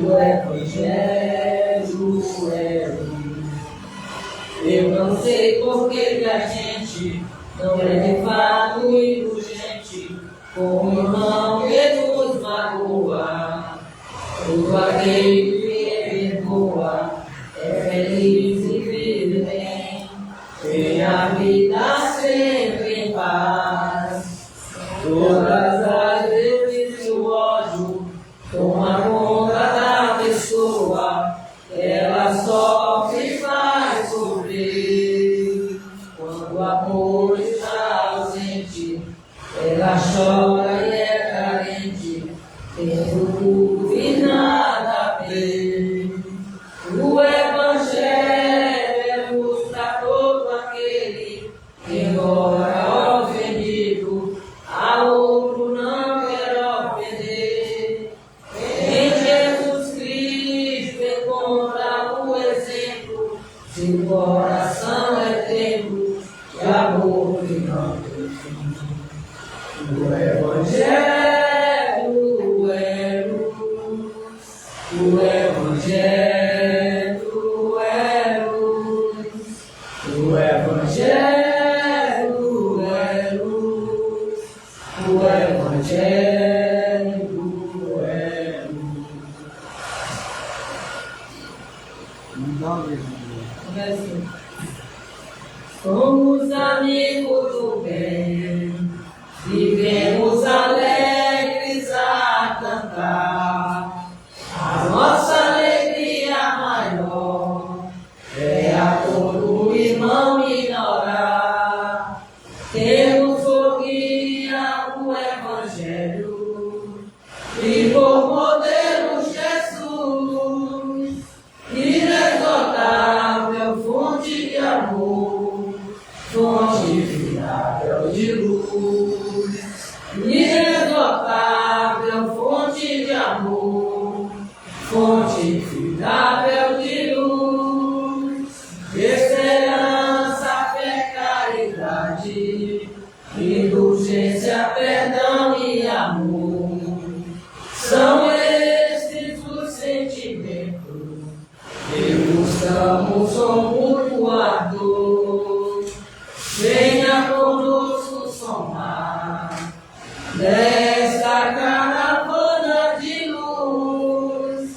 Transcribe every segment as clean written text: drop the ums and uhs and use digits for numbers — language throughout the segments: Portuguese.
O Evangelho é luz. Eu não sei por que a gente não é de fato indulgente, como não que nos magoa. Todo aquele que perdoa é feliz e vive bem, tem a vida sempre em paz. Todas as vezes que o ódio toma conta da pessoa, ela sofre e faz sofrer. Quando o amor está ausente, ela chora e é carente, tendo tudo e nada a ver. O Evangelho é luz para todo aquele que, embora ofendido, a outro não quer ofender. Em Jesus Cristo encontra o exemplo, seu coração é templo de amor que não tem fim. O Evangelho é luz, o Evangelho é luz, o Evangelho é luz, o Evangelho é luz. Somos amigos do bem, vivemos alegres a cantar. A nossa alegria maior é a todo irmão ignorar. Temos por guia o Evangelho e por modelo Jesus, inesgotável fonte de amor, fonte fiável de luz, inesgotável fonte de amor, fonte fiável de luz, esperança, fé, caridade, indulgência, perdão e amor. São estes os sentimentos que buscamos com muito ardor. Venha conosco somar desta caravana de luz,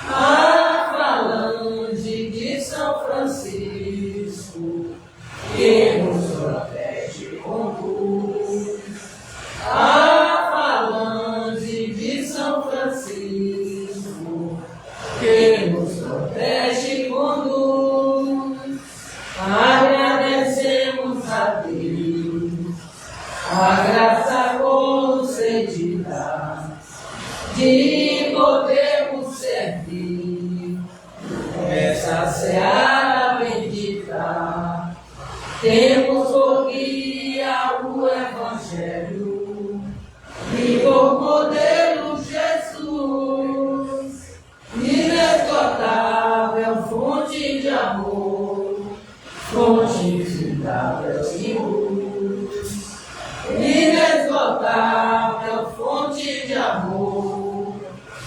a falange de São Francisco, que nos protege com luz. A falange de São Francisco, que nos protege com luz. Agradecemos a Deus a graça concedida de podermos servir essa seara bendita. Temos por guia o Evangelho e por modelo Jesus, inesgotável fonte de amor, fonte fiável de luz, inesgotável fonte de amor,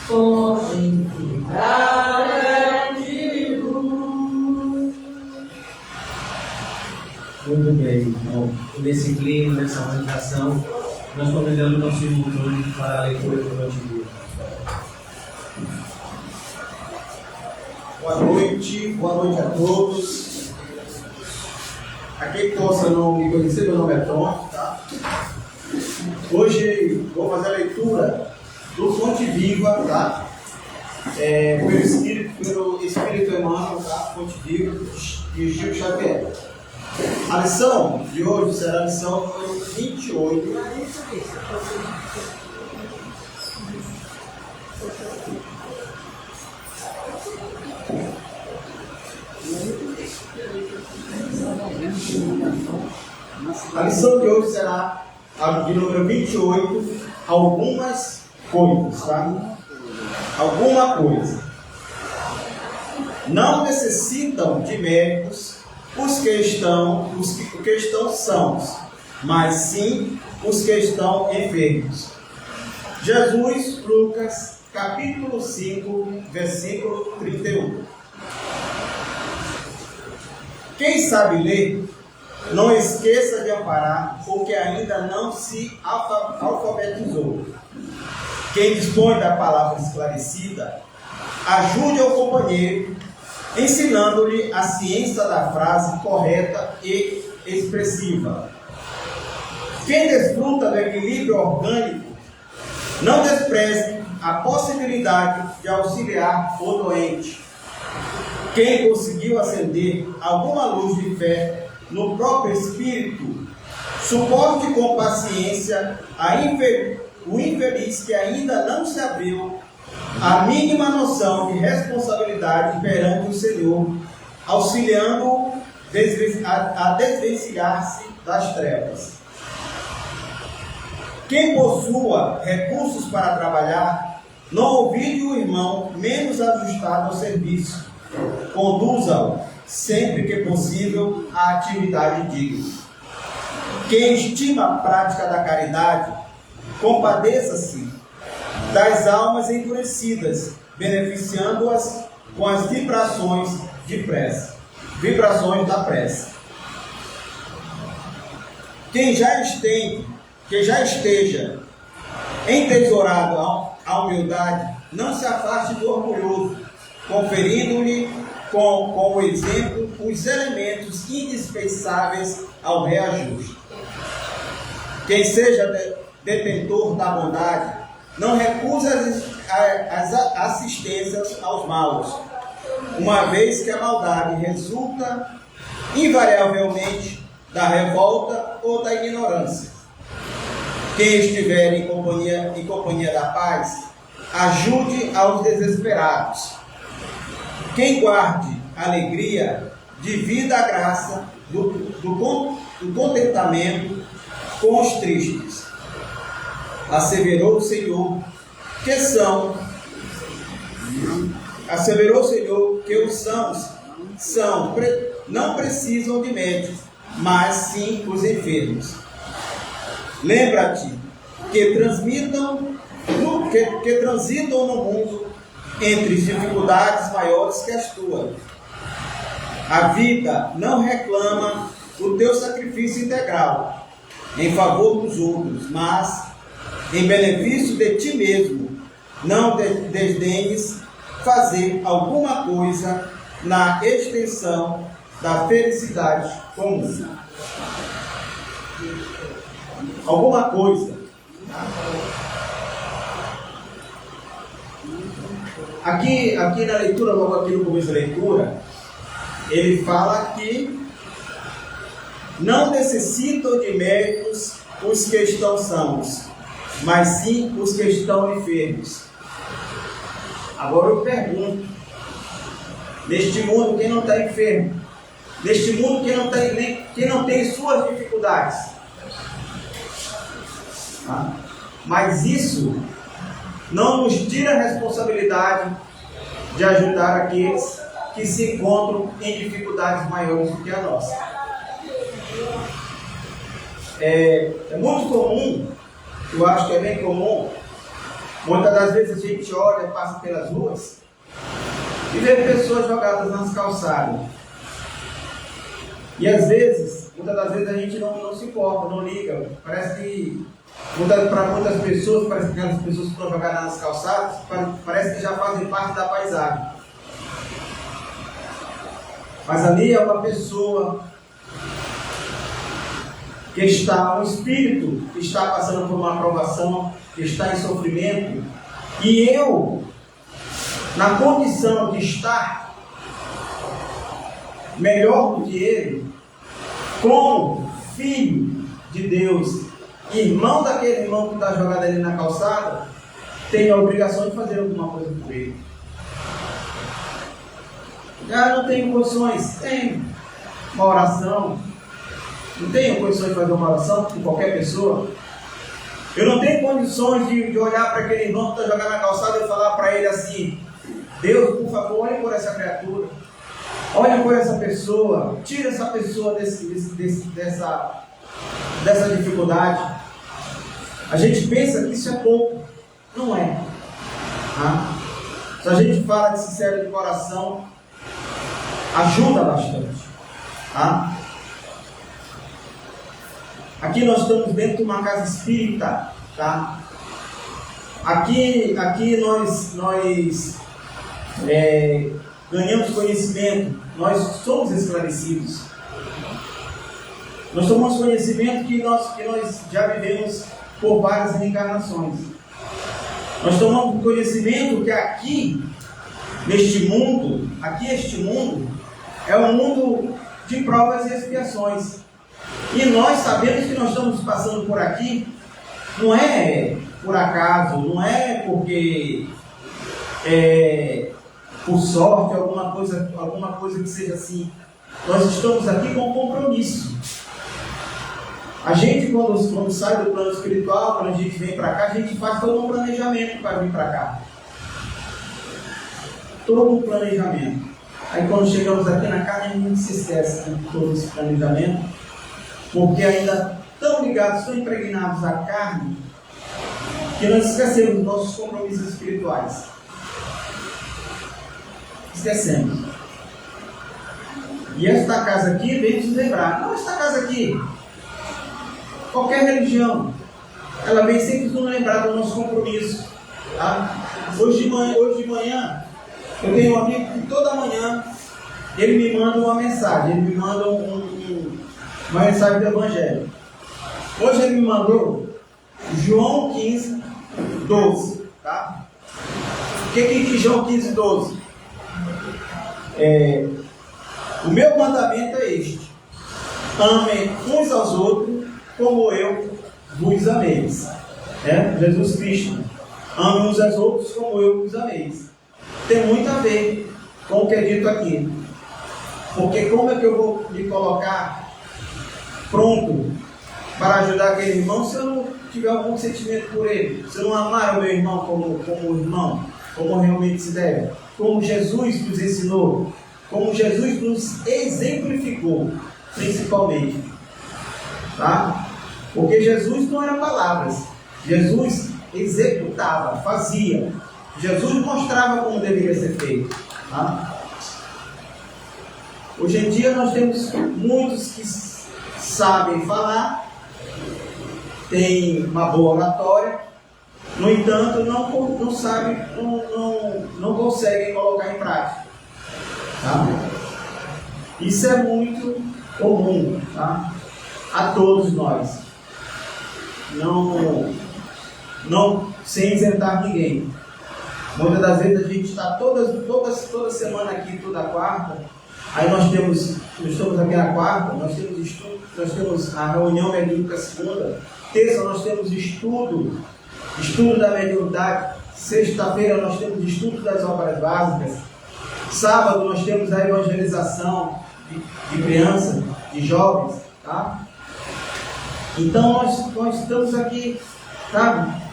fonte fiável de luz. Muito bem, então, nesse clima, nessa meditação, nós convidamos nosso irmão Júnior para a leitura do Evangelho. Boa noite a todos. A quem possa não me conhecer, meu nome é Tom, tá? Hoje vou fazer a leitura do Fonte Viva, tá? Pelo Espírito Emmanuel, tá? Fonte Viva, de Chico Xavier. A lição de hoje será a lição número 28. A lição de hoje será a de número 28, algumas coisas, tá? Alguma coisa. Não necessitam de médicos os que estão sãos, mas sim os que estão enfermos. Jesus, Lucas, capítulo 5, versículo 31. Quem sabe ler, não esqueça de amparar o que ainda não se alfabetizou. Quem dispõe da palavra esclarecida, ajude ao companheiro, ensinando-lhe a ciência da frase correta e expressiva. Quem desfruta do equilíbrio orgânico, não despreze a possibilidade de auxiliar o doente. Quem conseguiu acender alguma luz de fé no próprio espírito, suporte com paciência o infeliz que ainda não se abriu a mínima noção de responsabilidade perante o Senhor, auxiliando-o a desvencilhar-se das trevas. Quem possua recursos para trabalhar, não ouvide o irmão menos ajustado ao serviço. Conduza-o, sempre que possível, à atividade digna. Quem estima a prática da caridade, compadeça-se das almas endurecidas, beneficiando-as com as vibrações da prece. Quem já esteja entesourado à humildade, não se afaste do orgulhoso, conferindo-lhe com o exemplo os elementos indispensáveis ao reajuste. Quem seja detentor da bondade, não recusa as assistências aos maus, uma vez que a maldade resulta invariavelmente da revolta ou da ignorância. Quem estiver em companhia da paz, ajude aos desesperados. Quem guarde alegria, divida a graça do contentamento com os tristes. Asseverou o Senhor que os sãos não precisam de médicos, mas sim os enfermos. Lembra-te que transitam no mundo entre dificuldades maiores que as tuas. A vida não reclama o teu sacrifício integral em favor dos outros, mas em benefício de ti mesmo. Não desdenhes fazer alguma coisa na extensão da felicidade comum. Alguma coisa. Aqui na leitura, logo aqui no começo da leitura, ele fala que não necessitam de médicos os que estão sãos, mas sim os que estão enfermos. Agora eu pergunto, neste mundo quem não está enfermo? Neste mundo quem não tem suas dificuldades? Mas isso não nos tira a responsabilidade de ajudar aqueles que se encontram em dificuldades maiores do que a nossa. É muito comum, eu acho que é bem comum, muitas das vezes a gente olha, passa pelas ruas e vê pessoas jogadas nas calçadas. E às vezes, muitas das vezes a gente não se importa, não liga. Parece que, para muitas pessoas, parece que aquelas pessoas que estão jogadas nas calçadas, parece que já fazem parte da paisagem. Mas ali é uma pessoa que está, um espírito que está passando por uma provação, que está em sofrimento, e eu, na condição de estar melhor do que ele, como filho de Deus, irmão daquele irmão que está jogado ali na calçada, tenho a obrigação de fazer alguma coisa por ele. Não tenho condições, tenho uma oração. Não tenho condições de fazer uma oração com qualquer pessoa. Eu não tenho condições de olhar para aquele irmão que está jogado na calçada e falar para ele assim: Deus, por favor, olhe por essa criatura, olhe por essa pessoa, tira essa pessoa dessa dificuldade. A gente pensa que isso é pouco. Não é. Tá? Se a gente fala de sincero de coração, ajuda bastante. Tá? Aqui nós estamos dentro de uma casa espírita. Tá? Aqui nós ganhamos conhecimento, nós somos esclarecidos. Nós tomamos conhecimento que nós já vivemos por várias reencarnações. Nós tomamos conhecimento que aqui, este mundo é um mundo de provas e expiações. E nós sabemos que nós estamos passando por aqui, não é por acaso, não é porque por sorte, alguma coisa que seja assim. Nós estamos aqui com um compromisso. A gente, quando sai do plano espiritual, quando a gente vem para cá, a gente faz todo um planejamento para vir para cá. Todo um planejamento. Aí quando chegamos aqui na casa, a gente se esquece de todo esse planejamento, porque ainda tão ligados, tão impregnados à carne, que nós esquecemos dos nossos compromissos espirituais. Esquecemos. E esta casa aqui vem nos lembrar. Não, esta casa aqui, qualquer religião, ela vem sempre nos lembrar do nosso compromisso. Tá? Hoje de manhã, eu tenho um amigo que toda manhã ele me manda uma mensagem, ele me manda uma mensagem do Evangelho. Hoje ele me mandou João 15, 12. Tá? O que diz João 15, 12? O meu mandamento é este: amem uns aos outros como eu vos ameis. Jesus Cristo: amem uns aos outros como eu vos ameis. Tem muito a ver com o que é dito aqui. Porque como é que eu vou me colocar pronto para ajudar aquele irmão se eu não tiver algum sentimento por ele? Se eu não amar o meu irmão como irmão, como realmente se deve, como Jesus nos ensinou, como Jesus nos exemplificou, principalmente. Tá? Porque Jesus não era palavras, Jesus executava, fazia. Jesus mostrava como deveria ser feito. Tá? Hoje em dia nós temos muitos que sabem falar, têm uma boa oratória, no entanto não sabem, não conseguem colocar em prática. Tá? Isso é muito comum, tá? A todos nós. Não sem isentar ninguém. Muitas das vezes a gente está toda semana aqui, toda quarta. Aí nós estamos aqui na quarta, nós temos estudo, nós temos a reunião mediúnica segunda. Terça nós temos estudo da mediunidade. Sexta-feira nós temos estudo das obras básicas. Sábado nós temos a evangelização de crianças, de jovens, tá? Então nós estamos aqui, sabe?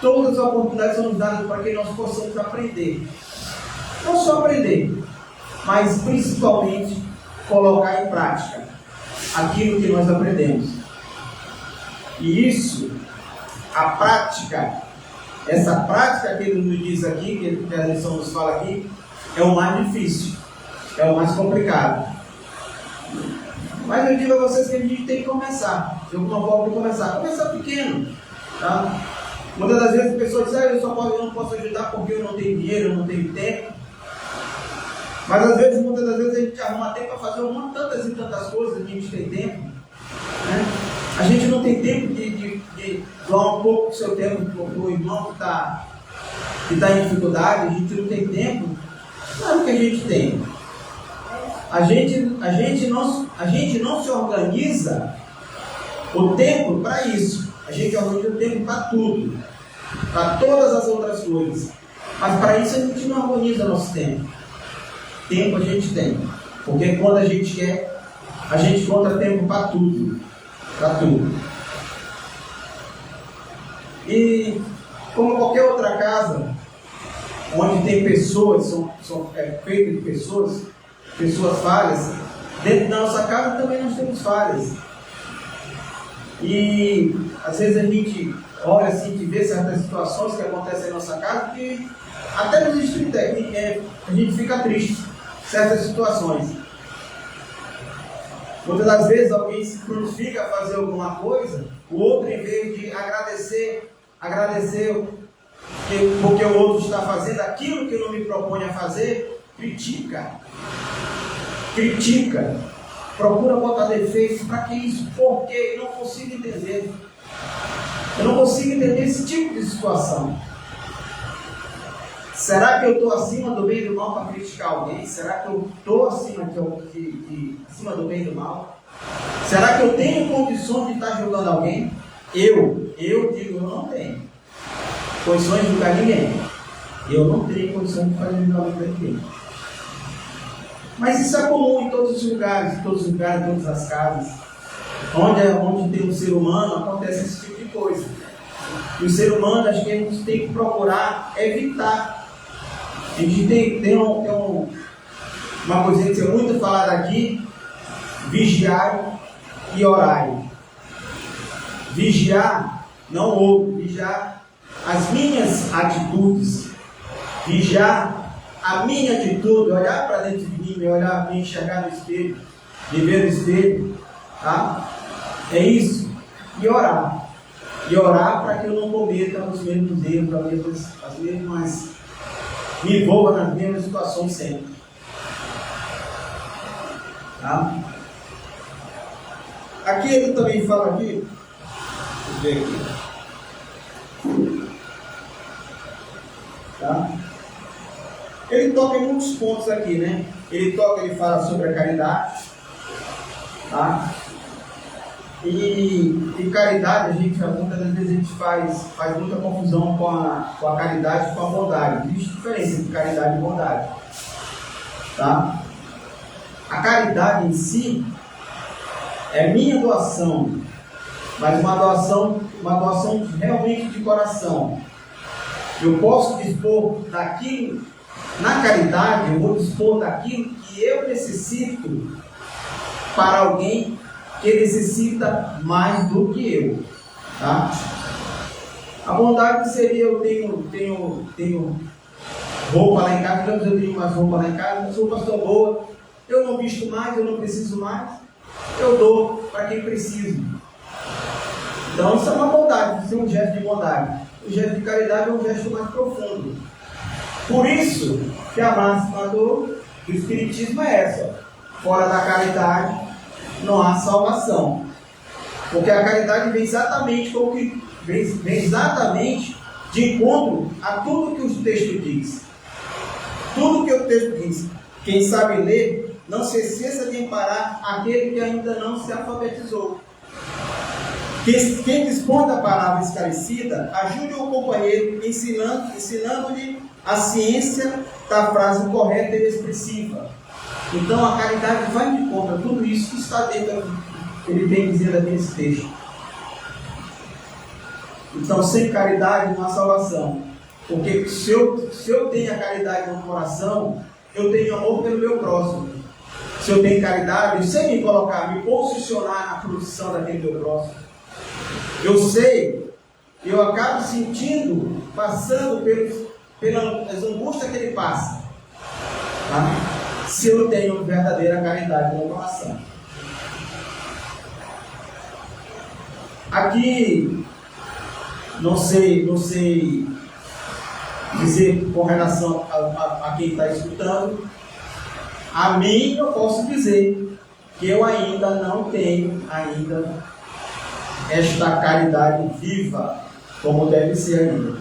Todas as oportunidades são nos dadas para que nós possamos aprender. Não só aprender, mas principalmente colocar em prática aquilo que nós aprendemos. E isso, a prática, essa prática que ele nos diz aqui, que a lição nos fala aqui, é o mais difícil, é o mais complicado. Mas eu digo a vocês que a gente tem que começar, de alguma forma começar pequeno, tá? Muitas das vezes a pessoa diz: eu não posso ajudar porque eu não tenho dinheiro, eu não tenho tempo. Mas às vezes, muitas das vezes a gente arruma tempo para fazer tantas e tantas coisas, a gente tem tempo, né? A gente não tem tempo de doar um pouco do seu tempo para o irmão que está em dificuldade. A gente não tem tempo. Claro que a gente tem. A gente não se organiza o tempo para isso. A gente organiza o tempo para tudo, para todas as outras coisas. Mas para isso a gente não organiza nosso tempo. Tempo a gente tem. Porque quando a gente quer, a gente conta tempo para tudo. Para tudo. E como qualquer outra casa, onde tem pessoas, são feitas de pessoas falhas, dentro da nossa casa também nós temos falhas. E às vezes a olha assim, que vê certas situações que acontecem em nossa casa, que até nos distritos a gente fica triste, certas situações. Muitas das vezes alguém se prontifica a fazer alguma coisa, o outro, em vez de agradecer porque o outro está fazendo aquilo que eu não me proponho a fazer, critica, procura botar defeitos. Para que isso? Porque eu não consigo entender. Eu não consigo entender esse tipo de situação. Será que eu estou acima do bem e do mal para criticar alguém? Será que eu estou acima do bem e do mal? Será que eu tenho condições de estar ajudando alguém? Eu digo, eu não tenho condições de julgar ninguém. Eu não tenho condições de fazer julgamento para ninguém. Mas isso é comum em todos os lugares, em todas as casas. Onde tem um ser humano, acontece esse tipo de coisa. E o ser humano, acho que a gente tem que procurar evitar. A gente tem uma coisinha que é muito falada aqui: vigiar e orar. Vigiar, não o outro, vigiar as minhas atitudes, vigiar a minha atitude, olhar para dentro de mim, me enxergar no espelho, me ver no espelho, tá? É isso. E orar para que eu não cometa os mesmos erros, as mesmas, me envolva nas mesmas situações sempre, tá? Aqui ele também fala aqui, deixa eu ver aqui, tá? Ele toca em muitos pontos aqui, né? Ele fala sobre a caridade, tá? E caridade, muitas vezes a gente faz muita confusão com a caridade e com a bondade. Existe diferença entre caridade e bondade, tá? A caridade em si é minha doação, mas uma doação realmente de coração. Eu posso dispor daquilo, na caridade eu vou dispor daquilo que eu necessito para alguém que necessita mais do que eu, tá? A bondade seria, eu tenho roupa lá em casa, digamos, eu tenho umas roupas lá em casa, as roupas estão boas, eu não visto mais, eu não preciso mais, eu dou para quem precisa. Então isso é uma bondade, isso é um gesto de bondade. O gesto de caridade é um gesto mais profundo. Por isso que a máxima do Espiritismo é essa: fora da caridade não há salvação. Porque a caridade vem exatamente de encontro a tudo que o texto diz. Tudo que o texto diz. Quem sabe ler, não se esqueça de amparar aquele que ainda não se alfabetizou. Quem dispõe da palavra esclarecida, ajude o companheiro ensinando-lhe a ciência da frase correta e expressiva. Então a caridade vai de conta tudo isso que está dentro, ele tem dizendo aqui nesse texto. Então sem caridade não há salvação. Porque se eu tenho a caridade no coração, eu tenho amor pelo meu próximo. Se eu tenho caridade, eu sei me colocar, me posicionar na produção daquele meu próximo. Eu acabo sentindo, passando pelas angústias que ele passa, tá? Se eu tenho verdadeira caridade no coração. Aqui, não sei dizer com relação a quem está escutando. A mim eu posso dizer que eu ainda não tenho esta caridade viva como deve ser ainda.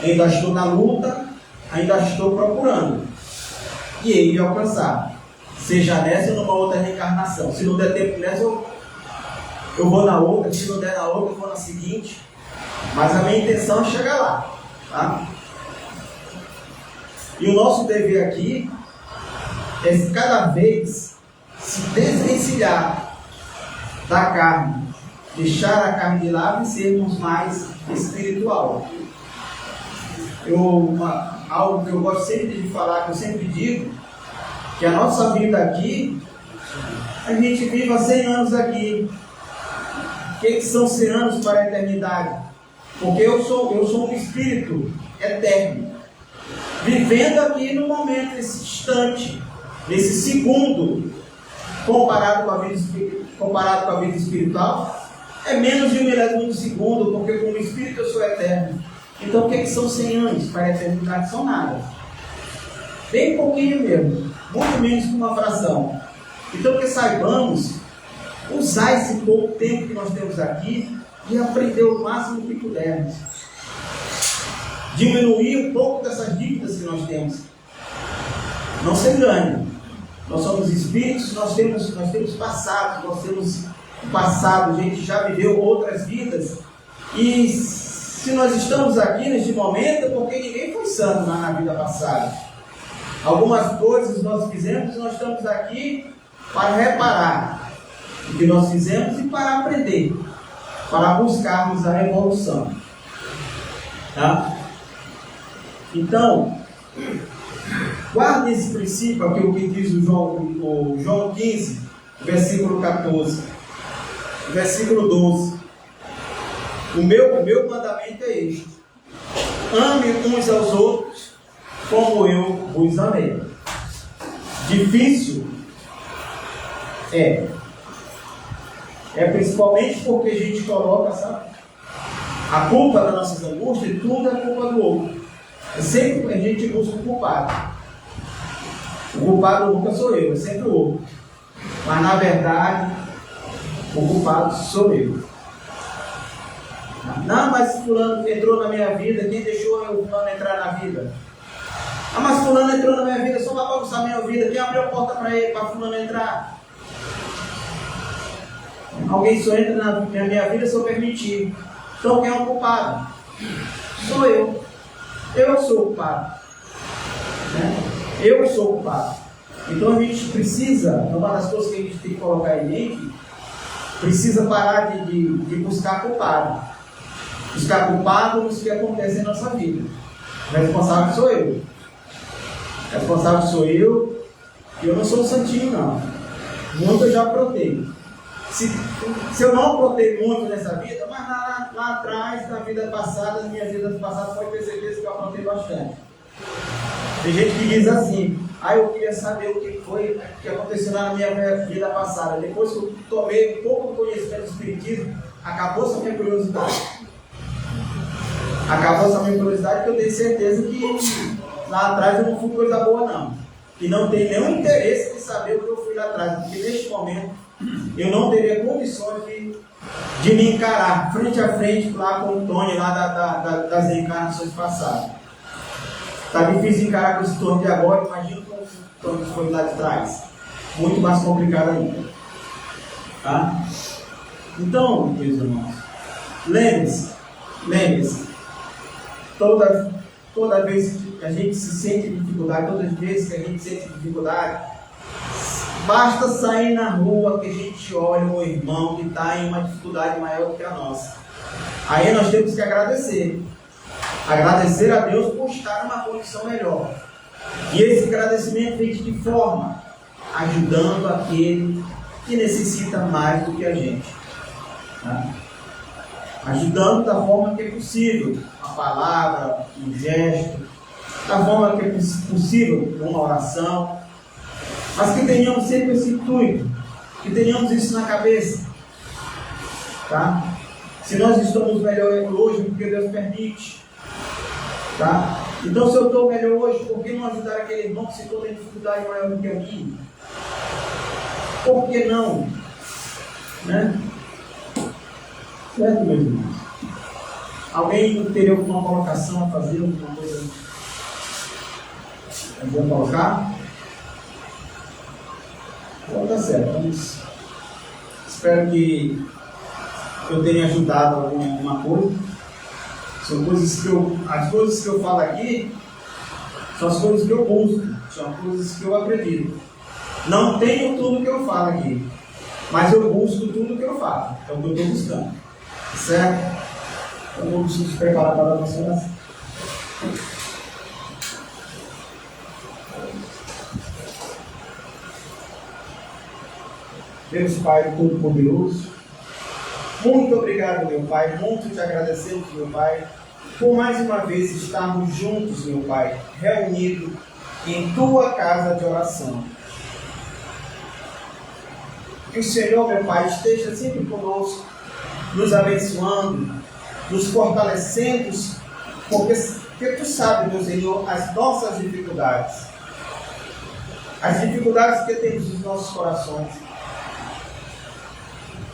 Ainda estou na luta, ainda estou procurando. E hei de alcançar. Seja nessa ou numa outra reencarnação. Se não der tempo nessa, eu vou na outra. Se não der na outra, eu vou na seguinte. Mas a minha intenção é chegar lá, tá? E o nosso dever aqui é cada vez se desvencilhar da carne, deixar a carne de lado e sermos mais espiritual. Algo que eu gosto sempre de falar, que eu sempre digo, que a nossa vida aqui, a gente vive há 100 anos aqui. O que são 100 anos para a eternidade? Porque eu sou um espírito eterno, vivendo aqui no momento, nesse instante, nesse segundo, comparado com a vida espiritual, é menos de 1/1000 de segundo, porque como espírito eu sou eterno. Então o que são 100 anos? Para a eternidade são nada. Bem pouquinho mesmo, muito menos que uma fração. Então que saibamos usar esse pouco tempo que nós temos aqui e aprender o máximo que pudermos. Diminuir um pouco dessas dívidas que nós temos. Não se engane. Nós somos espíritos, nós temos passado, nós temos passado, a gente já viveu outras vidas. E se nós estamos aqui neste momento é porque ninguém foi santo na vida passada. Algumas coisas nós fizemos e nós estamos aqui para reparar o que nós fizemos e para aprender, para buscarmos a evolução. Tá? Então, guarde esse princípio aqui, o que diz o João 15, versículo 14, versículo 12. O meu mandamento é este: ame uns aos outros como eu vos amei. Difícil é principalmente porque a gente coloca, sabe, a culpa das nossas angústias, e tudo é culpa do outro. Sempre a gente busca o culpado. O culpado nunca sou eu, é sempre o outro. Mas na verdade, o culpado sou eu. Não, mas fulano entrou na minha vida, quem deixou o fulano entrar na vida? Ah, mas fulano entrou na minha vida só para bagunçar a minha vida, quem abriu a porta para ele, para fulano entrar? Alguém só entra na minha vida se eu permitir. Então quem é o culpado? Sou eu. Eu sou o culpado. Né? Eu sou o culpado. Então a gente precisa, uma das coisas que a gente tem que colocar em mente, precisa parar de buscar culpado. Buscar culpado nos que acontece em nossa vida. O responsável sou eu. O responsável sou eu. E eu não sou um santinho, não. Muito eu já aprontei. Se eu não aprontei muito nessa vida, mas lá atrás, na vida passada, na minha vida passada, pode ter certeza que eu aprontei bastante. Tem gente que diz assim: eu queria saber o que foi que aconteceu na minha vida passada. Depois que eu tomei um pouco do conhecimento do Espiritismo, acabou-se a minha curiosidade. Acabou-se a minha curiosidade, porque eu tenho certeza que lá atrás eu não fui coisa boa, não. E não tenho nenhum interesse de saber o que eu fui lá atrás, porque neste momento eu não teria condições de me encarar frente a frente lá com o Tony lá das reencarnações passadas. Está difícil encarar com esse Tony de agora, imagina como o Tony foi lá de trás. Muito mais complicado ainda. Tá? Então, meus irmãos, lembre-se, toda vez que a gente se sente em dificuldade, todas as vezes que a gente sente dificuldade, basta sair na rua que a gente olha o irmão que está em uma dificuldade maior do que a nossa. Aí nós temos que agradecer. Agradecer a Deus por estar numa condição melhor. E esse agradecimento vem de que forma? Ajudando aquele que necessita mais do que a gente. Tá? Ajudando da forma que é possível. Uma palavra, um gesto. Da forma que é possível, uma oração. Mas que tenhamos sempre esse intuito, que tenhamos isso na cabeça. Tá? Se nós estamos melhor hoje, porque Deus permite. Tá? Então, se eu estou melhor hoje, por que não ajudar aquele irmão que se torna em dificuldade maior do que a minha? Por que não? Né? Certo, meus irmãos? Alguém teria alguma colocação a fazer, alguma coisa? Vamos colocar? Então tá certo, vamos. Espero que eu tenha ajudado alguma coisa. São coisas as coisas que eu falo aqui são as coisas que eu busco, são as coisas que eu acredito. Não tenho tudo que eu falo aqui, mas eu busco tudo que eu falo. É o que eu estou buscando. Certo? Então vamos nos preparar para a nossa oração. Deus Pai Todo-Poderoso, Muito obrigado, meu Pai. Muito te agradecemos, meu Pai, por mais uma vez estarmos juntos, meu Pai, reunidos em tua casa de oração. Que o Senhor, meu Pai, esteja sempre conosco, nos abençoando, nos porque tu sabes, meu Senhor, as nossas dificuldades. As dificuldades que temos nos nossos corações.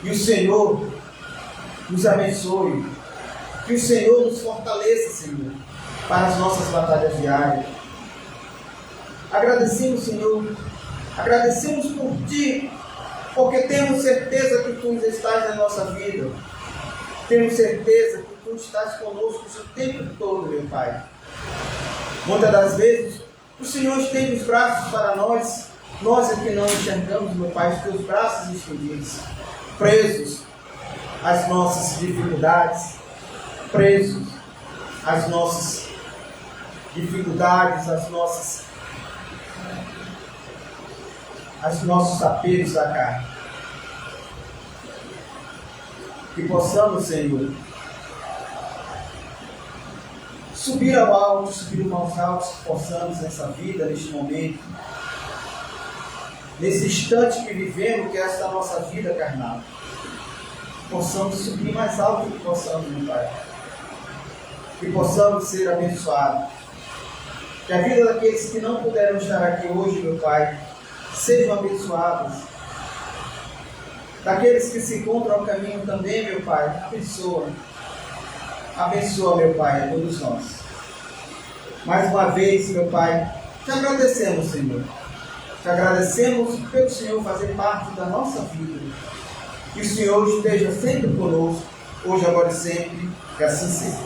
E o Senhor nos abençoe. Que o Senhor nos fortaleça, Senhor, para as nossas batalhas diárias. Agradecemos, Senhor. Agradecemos por Ti, porque temos certeza que Tu estás na nossa vida. Temos certeza que Tu estás conosco o tempo todo, meu Pai. Muitas das vezes, o Senhor estende os braços para nós. Nós é que não enxergamos, meu Pai, os Teus braços estendidos, presos às nossas dificuldades, presos às nossas dificuldades, aos nossos apelos da carne. Que possamos, Senhor, subir ao alto, subir aos altos, que possamos nessa vida, neste momento, nesse instante que vivemos, que é esta nossa vida carnal, possamos subir mais alto que possamos, meu Pai. Que possamos ser abençoados. Que a vida daqueles que não puderam estar aqui hoje, meu Pai, sejam abençoados. Daqueles que se encontram ao caminho também, meu Pai, abençoa. Abençoa, meu Pai, a todos nós. Mais uma vez, meu Pai, te agradecemos, Senhor. Te agradecemos pelo Senhor fazer parte da nossa vida. Que o Senhor esteja sempre conosco, hoje, agora e sempre, que assim seja.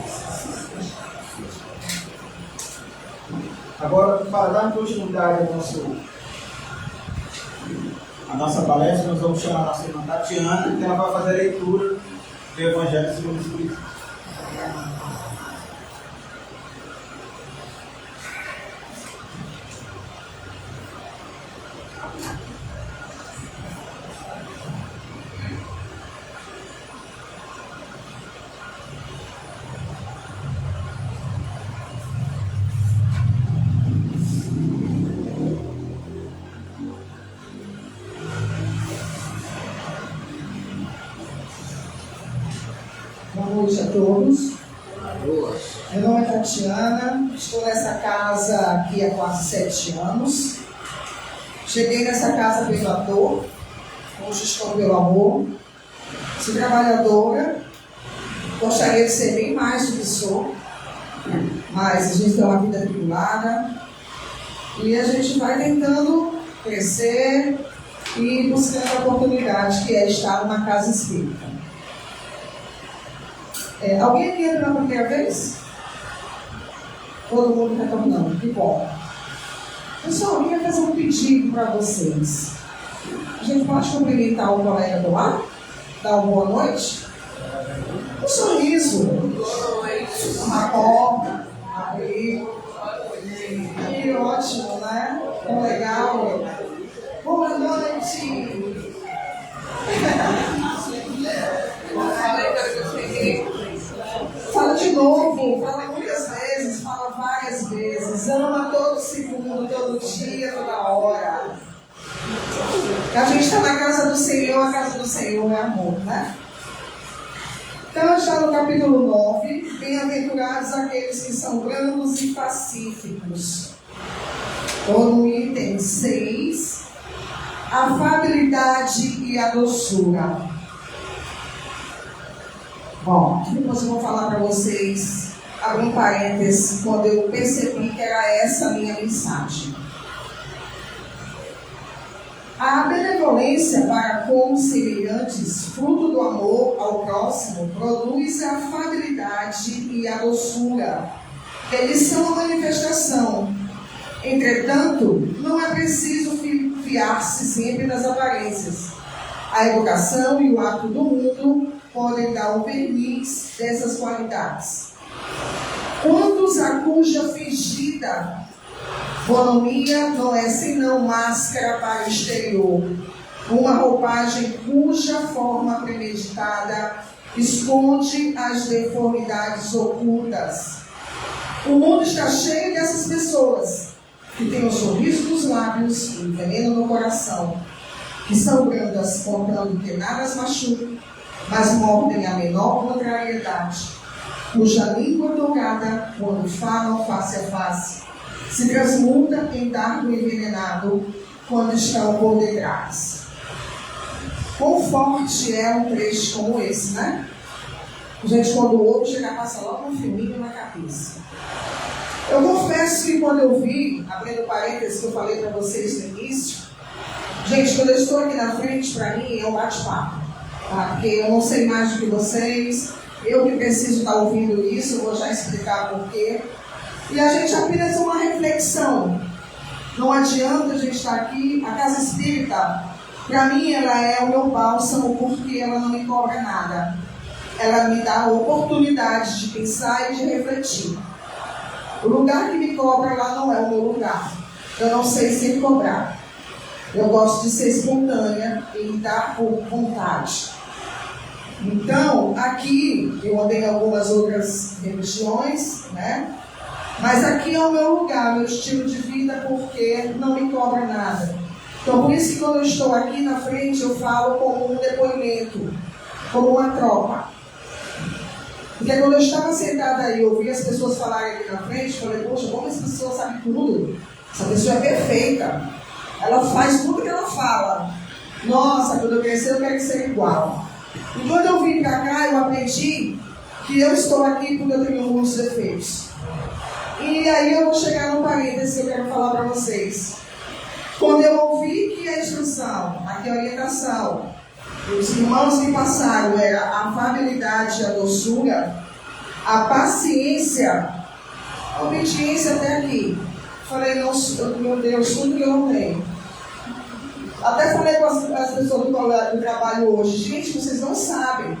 Agora, para dar continuidade à nossa palestra, nós vamos chamar a nossa irmã Tatiana, que ela vai fazer a leitura do Evangelho segundo o Espírito. Boa noite a todos. Meu nome é Tatiana, estou nessa casa aqui há quase 7 anos. Cheguei nessa casa pela dor, hoje estou pelo amor. Sou trabalhadora, gostaria de ser bem mais do que sou, mas a gente tem uma vida tribulada e a gente vai tentando crescer e buscando a oportunidade que é estar numa casa espírita. Alguém aqui é pela primeira vez? Todo mundo retornando, que bom. Pessoal, eu queria fazer um pedido para vocês. A gente pode cumprimentar o colega do ar? Dar uma boa noite? Um sorriso. Uma copa. Que ótimo, né? Tão legal. Boa noite. Fala de novo, fala muitas vezes, fala várias vezes, ama todo segundo, todo dia, toda hora. A gente está na casa do Senhor, a casa do Senhor é amor, né? Então está no capítulo 9, bem-aventurados aqueles que são brandos e pacíficos. Ou no item 6, a afabilidade e a doçura. Bom, depois eu vou falar para vocês, abrir um parênteses, quando eu percebi que era essa a minha mensagem. A benevolência para com os semelhantes, fruto do amor ao próximo, produz a afabilidade e a doçura. Eles são a manifestação. Entretanto, não é preciso fiar-se sempre nas aparências. A educação e o hábito do mundo podem dar o verniz dessas qualidades. Quantos a cuja fingida bonomia não é senão máscara para o exterior, uma roupagem cuja forma premeditada esconde as deformidades ocultas. O mundo está cheio dessas pessoas que têm o sorriso dos lábios e o veneno no coração, que são brandas contando que nada as machuca, mas mordem a menor contrariedade, cuja língua dourada, quando falam face a face, se transmuta em dardo envenenado quando estão por detrás. Quão forte é um trecho como esse, né? Gente, quando o outro chega, passa logo um filminho na cabeça. Eu confesso que quando eu vi, abrindo parênteses que eu falei para vocês no início, gente, quando eu estou aqui na frente, para mim é um bate-papo, tá? Porque eu não sei mais do que vocês, eu que preciso estar ouvindo isso, eu vou já explicar por quê. E a gente apenas uma reflexão. Não adianta a gente estar aqui, a casa espírita, para mim ela é o meu bálsamo, porque ela não me cobra nada. Ela me dá a oportunidade de pensar e de refletir. O lugar que me cobra lá não é o meu lugar. Eu não sei sem cobrar. Eu gosto de ser espontânea e dar por vontade. Então, aqui, eu andei em algumas outras religiões, né? Mas aqui é o meu lugar, meu estilo de vida, porque não me cobra nada. Então, por isso que quando eu estou aqui na frente, eu falo como um depoimento, como uma tropa. Porque quando eu estava sentada aí, eu ouvi as pessoas falarem aqui na frente, eu falei, poxa, como essa pessoa sabe tudo? Essa pessoa é perfeita. Ela faz tudo que ela fala. Nossa, quando eu crescer eu quero ser igual. E quando eu vim para cá, eu aprendi que eu estou aqui porque eu tenho muitos defeitos. E aí eu vou chegar no parênteses que eu quero falar para vocês. Quando eu ouvi que a instrução, aqui a orientação, os irmãos me passaram era a afabilidade e a doçura, a paciência, a obediência até aqui. Falei, meu Deus, tudo que eu não tenho. Até falei com as pessoas do trabalho hoje, gente, vocês não sabem.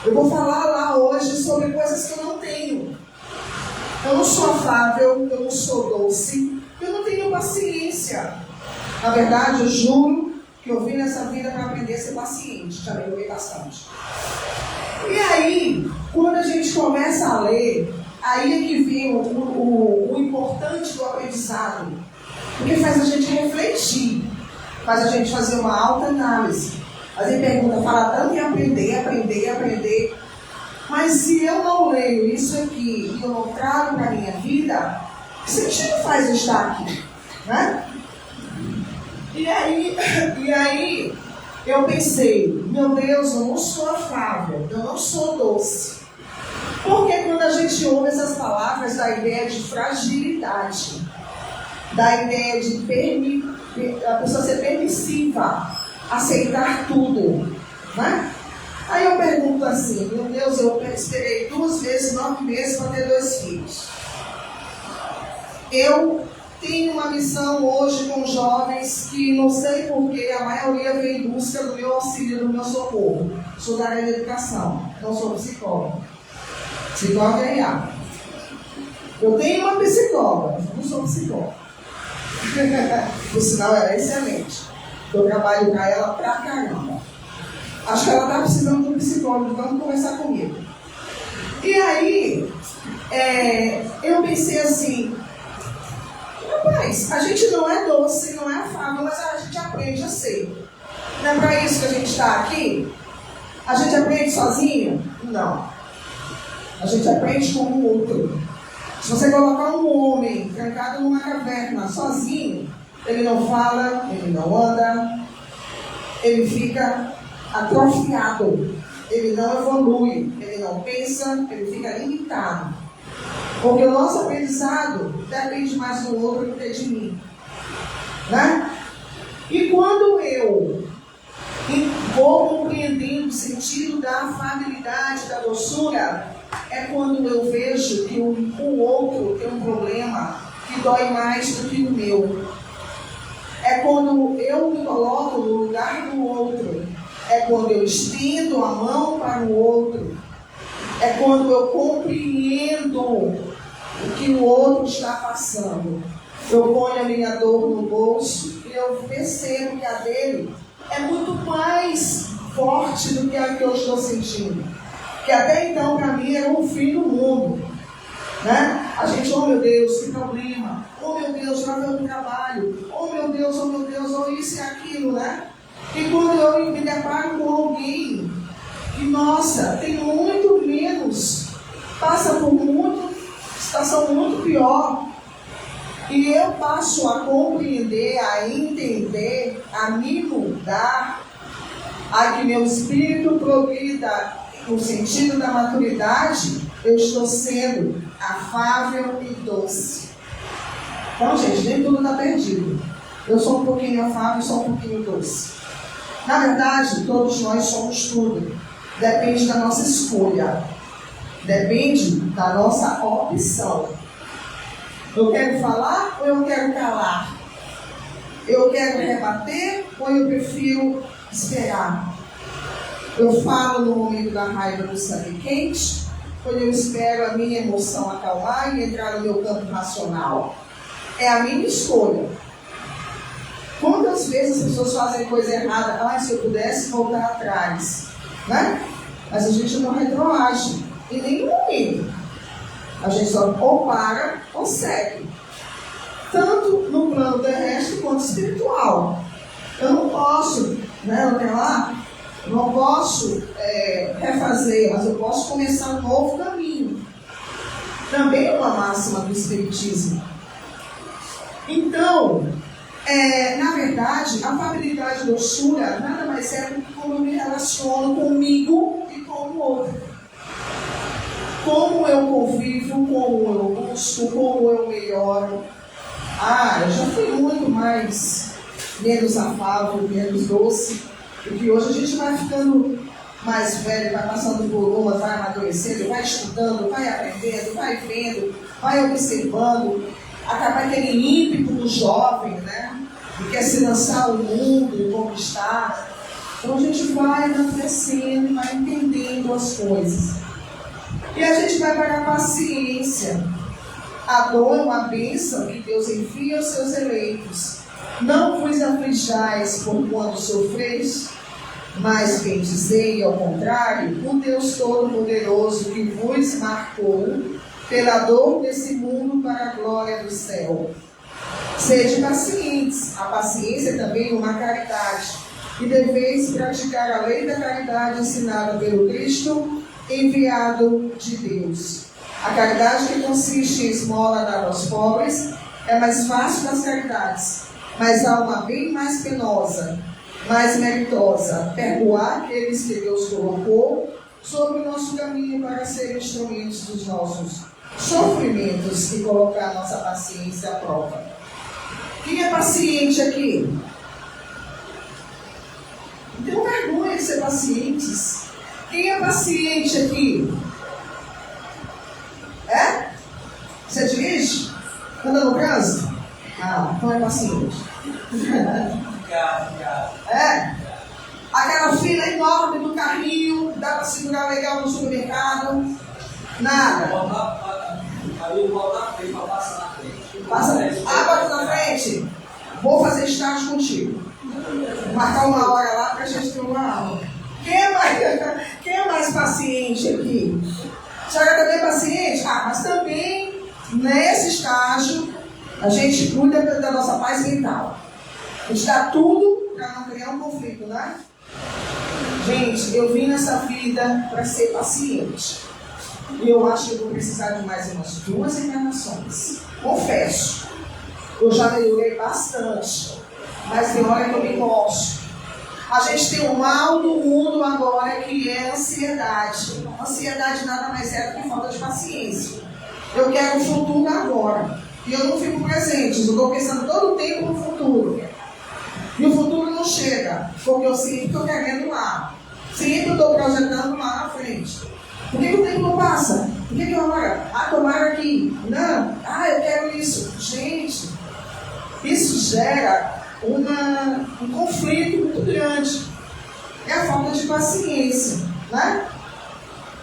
Eu vou falar lá hoje sobre coisas que eu não tenho. Eu não sou afável, eu não sou doce, eu não tenho paciência. Na verdade, eu juro que eu vim nessa vida para aprender a ser paciente, já melhorei bastante. E aí, quando a gente começa a ler, aí é que vem o importante do aprendizado, porque faz a gente refletir, faz a gente fazer uma autoanálise. A gente pergunta, fala tanto em aprender, mas se eu não leio isso aqui e eu não trago para a minha vida, que sentido faz eu estar aqui? Né? E aí eu pensei, meu Deus, eu não sou afável, eu não sou doce. Porque quando a gente ouve essas palavras, dá a ideia de fragilidade, dá a ideia de a pessoa ser permissiva, aceitar tudo, né? Aí eu pergunto assim, meu Deus, eu esperei 2 vezes, 9 meses para ter 2 filhos. Eu tenho uma missão hoje com jovens que não sei porquê, a maioria vem em busca do meu auxílio, do meu socorro. Sou da área de educação, não sou psicóloga. Psicóloga é IA. Eu tenho uma psicóloga, mas não sou psicóloga. Por sinal, ela é excelente. Eu trabalho para ela pra caramba. Acho que ela está precisando de um psicólogo, vamos conversar comigo. E aí, eu pensei assim, rapaz, a gente não é doce, não é afável, mas a gente aprende a ser. Não é para isso que a gente está aqui? A gente aprende sozinho? Não. A gente aprende com o outro. Se você colocar um homem trancado numa caverna sozinho, ele não fala, ele não anda, ele fica atrofiado, ele não evolui, ele não pensa, ele fica limitado. Porque o nosso aprendizado depende mais do outro do que de mim. Né? E quando eu vou compreendendo o sentido da afabilidade, da doçura, é quando eu vejo que o outro tem um problema que dói mais do que o meu. É quando eu me coloco no lugar do outro. É quando eu estendo a mão para o outro. É quando eu compreendo o que o outro está passando. Eu ponho a minha dor no bolso e eu percebo que a dele é muito mais forte do que a que eu estou sentindo. que até então para mim era o fim do mundo. Né? A gente, oh meu Deus, que problema, oh meu Deus, lá vem o trabalho, oh meu Deus, oh isso e aquilo, né? E quando eu me deparo com alguém que, nossa, tem muito menos, passa por situação muito pior, e eu passo a compreender, a entender, a me mudar, a que meu espírito progrida no sentido da maturidade, eu estou sendo afável e doce. Então, gente, nem tudo está perdido. Eu sou um pouquinho afável, sou um pouquinho doce. Na verdade, todos nós somos tudo. Depende da nossa escolha. Depende da nossa opção. Eu quero falar ou eu quero calar? Eu quero rebater ou eu prefiro esperar? Eu falo no momento da raiva do sangue quente, ou eu espero a minha emoção acalmar e entrar no meu campo racional? É a minha escolha. Quantas vezes as pessoas fazem coisa errada? Se eu pudesse voltar atrás, né? Mas a gente não retroage em nenhum momento. A gente só ou para ou segue. Tanto no plano terrestre quanto espiritual. Eu não posso, né? Não posso refazer, mas eu posso começar um novo caminho. Também é uma máxima do Espiritismo. Então, na verdade, a afabilidade e doçura nada mais é do que como eu me relaciono comigo e com o outro. Como eu convivo, como eu busco, como eu melhoro. Eu já fui muito menos afável, menos doce, porque hoje a gente vai ficando mais velho, vai passando por uma, vai amadurecendo, vai estudando, vai aprendendo, vai vendo, vai observando. Acaba aquele ímpeto do jovem, né? Que quer se lançar ao mundo e conquistar. Então a gente vai amadurecendo, vai entendendo as coisas. E a gente vai para a paciência. A dor é uma bênção que Deus envia aos seus eleitos. Não vos aflijais por quando sofreis, mas bem dizei ao contrário, o Deus Todo-Poderoso que vos marcou pela dor desse mundo para a glória do céu. Sede pacientes. A paciência é também uma caridade. E deveis praticar a lei da caridade ensinada pelo Cristo, enviado de Deus. A caridade que consiste em esmola dar aos pobres é mais fácil das caridades, mas há uma bem mais penosa, mais meritosa: perdoar aqueles que Deus colocou sobre o nosso caminho para serem instrumentos dos nossos sofrimentos e colocar nossa paciência à prova. Quem é paciente aqui? Não tenho vergonha de ser pacientes. Quem é paciente aqui? Você dirige? Anda no trânsito? Então é paciente. Aquela fila enorme do carrinho, dá para segurar legal no supermercado? Nada. Passa na frente. Vou fazer estágio contigo. Vou marcar uma hora lá para a gente ter uma aula. Quem é mais paciente aqui? A senhora também é paciente? Mas também, nesse estágio, a gente cuida da nossa paz mental. A gente dá tudo para não criar um conflito, né? Gente, eu vim nessa vida para ser paciente. E eu acho que eu vou precisar de mais umas 2 encarnações. Confesso. Eu já melhorei bastante. Mas tem hora que eu me mostro. A gente tem um mal do mundo agora que é a ansiedade. Ansiedade nada mais é do que falta de paciência. Eu quero o futuro agora. E eu não fico presente. Eu estou pensando todo o tempo no futuro. E o futuro não chega. Porque eu sempre estou querendo lá. Sempre estou projetando lá na frente. Por que o tempo não passa? Por que agora? Tomara aqui. Não. Eu quero isso. Gente, isso gera um conflito muito grande. É a falta de paciência, né?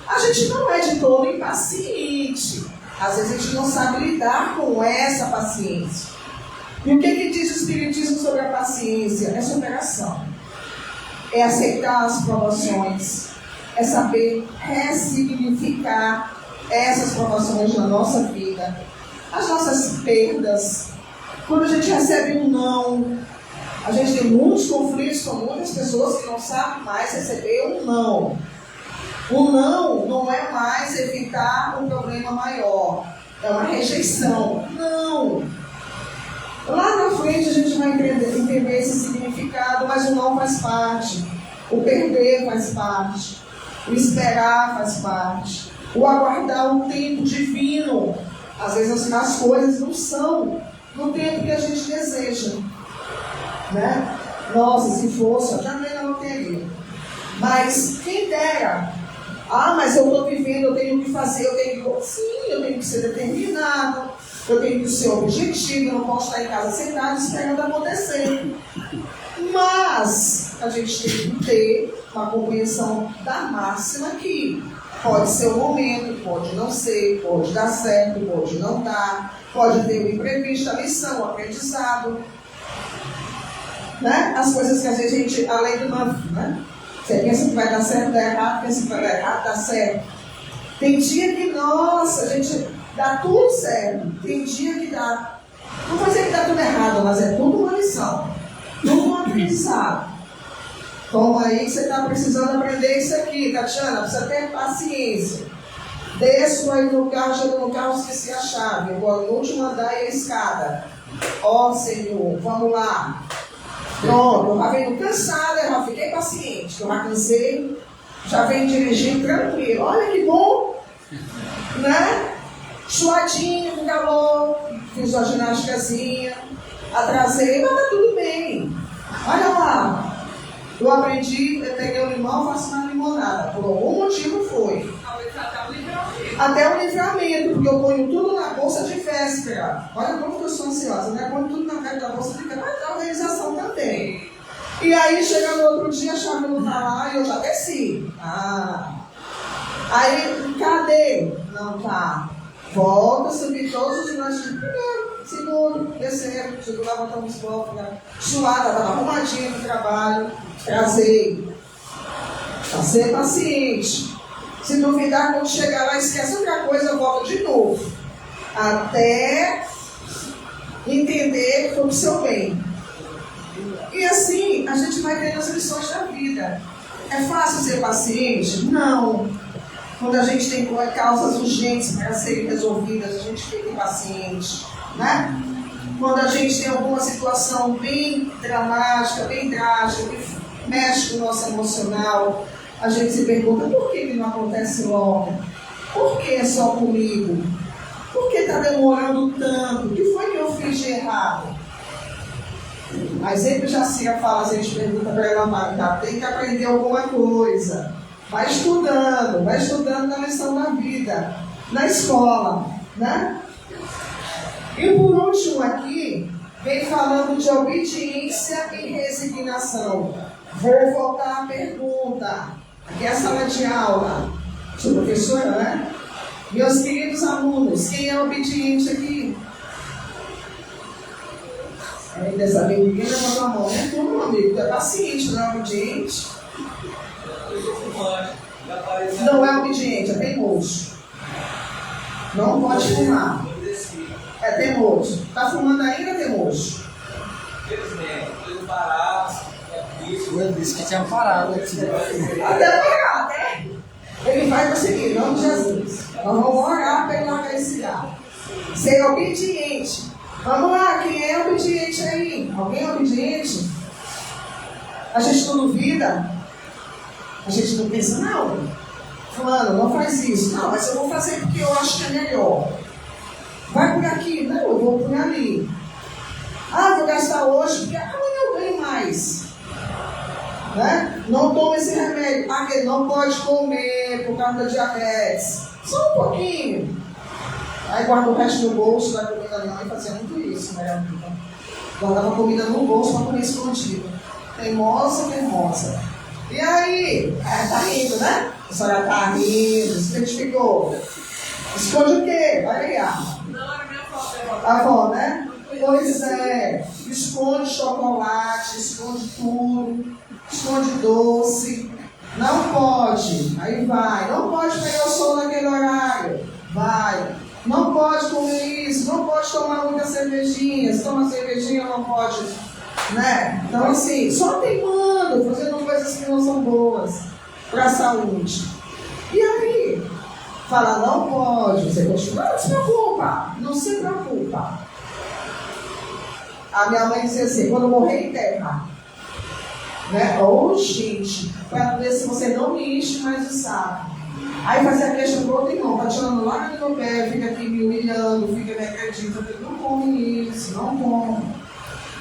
A gente não é de todo impaciente. Às vezes a gente não sabe lidar com essa paciência. E o que diz o Espiritismo sobre a paciência? É superação. É aceitar as provações. é saber ressignificar essas provações na nossa vida, as nossas perdas. Quando a gente recebe um não, a gente tem muitos conflitos com muitas pessoas que não sabem mais receber um não. O não é mais evitar um problema maior, é uma rejeição. Não! Lá na frente a gente vai entender esse significado, mas o não faz parte, o perder faz parte, o esperar faz parte, o aguardar um tempo divino. Às vezes as coisas não são no tempo que a gente deseja, né? Nossa, se fosse, eu já nem não teria. Mas quem dera. Ah, mas eu estou vivendo, eu tenho que fazer, sim, eu tenho que ser determinado, eu tenho que ser objetivo, eu não posso estar em casa sentado esperando acontecer. Mas a gente tem que ter uma compreensão da máxima que pode ser o momento, pode não ser, pode dar certo, pode não dar, pode ter o imprevisto, a lição, o aprendizado. Né? As coisas que às vezes a gente, além do Murphy, né? Você pensa que vai dar certo, dá errado, pensa que vai dar errado, dá certo. Tem dia que, nossa, a gente dá tudo certo. Tem dia que dá. Não vou dizer que dá tudo errado, mas é tudo uma lição. Tudo um aprendizado. Toma aí que você está precisando aprender isso aqui, Tatiana. Precisa ter paciência. Desço aí no carro, chego no carro, esqueci a chave. Eu vou no último andar e a escada. Ó, Senhor, vamos lá. Pronto, eu já venho cansada, eu já fiquei paciente, eu já cansei, já venho dirigindo tranquilo. Olha que bom, né? Suadinho, com calor, fiz uma ginástica, atrasei, mas tá tudo bem. Olha lá, eu aprendi, eu peguei o limão, faço uma limonada. Por algum motivo foi. Até o livramento, porque eu ponho tudo na bolsa de véspera. Olha como eu sou ansiosa, né? Eu ponho tudo na bolsa de véspera, mas a organização também. E aí, chega no outro dia, a chave não tá lá e eu já desci. Aí, cadê? Não tá. Volta, subir todos os lanches de primeiro, segundo, terceiro, chegou lá, botamos os blocos, suada, estava arrumadinha no trabalho, trazei. Pra ser paciente. Se duvidar, quando chegar lá, esquece outra coisa, eu volto de novo. Até entender que foi o seu bem. E assim, a gente vai tendo as lições da vida. É fácil ser paciente? Não. Quando a gente tem causas urgentes para serem resolvidas, a gente fica impaciente, né? Quando a gente tem alguma situação bem dramática, bem drástica, que mexe com o nosso emocional, a gente se pergunta, por que não acontece logo? Por que é só comigo? Por que está demorando tanto? O que foi que eu fiz de errado? Mas sempre Jacira fala, a gente pergunta para ela, tá, tem que aprender alguma coisa. Vai estudando na lição da vida, na escola, né? E por último aqui, vem falando de obediência e resignação. Vou voltar à pergunta. Aqui é a sala de aula. Sou professora, né? Meus queridos alunos, quem é obediente aqui? Dessa vez ninguém levantou a mão, né? Todo amigo, tu é paciente, não é obediente? Não é obediente, é teimoso. Não pode fumar. É teimoso. Está fumando ainda, teimoso? Eu disse que tinha parado aqui. Até parar, né? Ele vai conseguir, em nome de Jesus. Nós vamos orar para ele largar esse cigarro. Ser obediente. Vamos lá, quem é obediente aí? Alguém é obediente? A gente não duvida? A gente não pensa, não, fulano, não faz isso. Não, mas eu vou fazer porque eu acho que é melhor. Vai por aqui. Não, eu vou por ali. Ah, vou gastar hoje porque amanhã eu ganho mais. Né? Não toma esse remédio. Ah, ele não pode comer por causa da diabetes. Só um pouquinho. Aí guarda o resto no bolso, vai comer ali. Mãe fazia muito isso, né? Guardava comida no bolso para comer escondido. Teimosa. E aí? Tá rindo, né? A senhora tá rindo, se identificou. Esconde o quê? Vai ligar. Não, era minha foto. Tá bom, né? Pois é. Esconde chocolate, esconde tudo, esconde doce. Não pode, aí vai. Não pode pegar o sol naquele horário, vai. Não pode comer isso, não pode tomar muita cervejinha. Se toma cervejinha, não pode, né? Então, assim, só teimando, fazendo coisas que não são boas para a saúde. E aí, fala, não pode, você continua, não se preocupa, não se preocupa. A minha mãe dizia assim, quando morrer, enterra. Né? Ou, gente, para ver se você não me enche mais o saco. Aí fazia queixa pro outro irmão, tá tirando lá no meu pé, fica aqui me humilhando, fica me acreditando, não come isso, não come.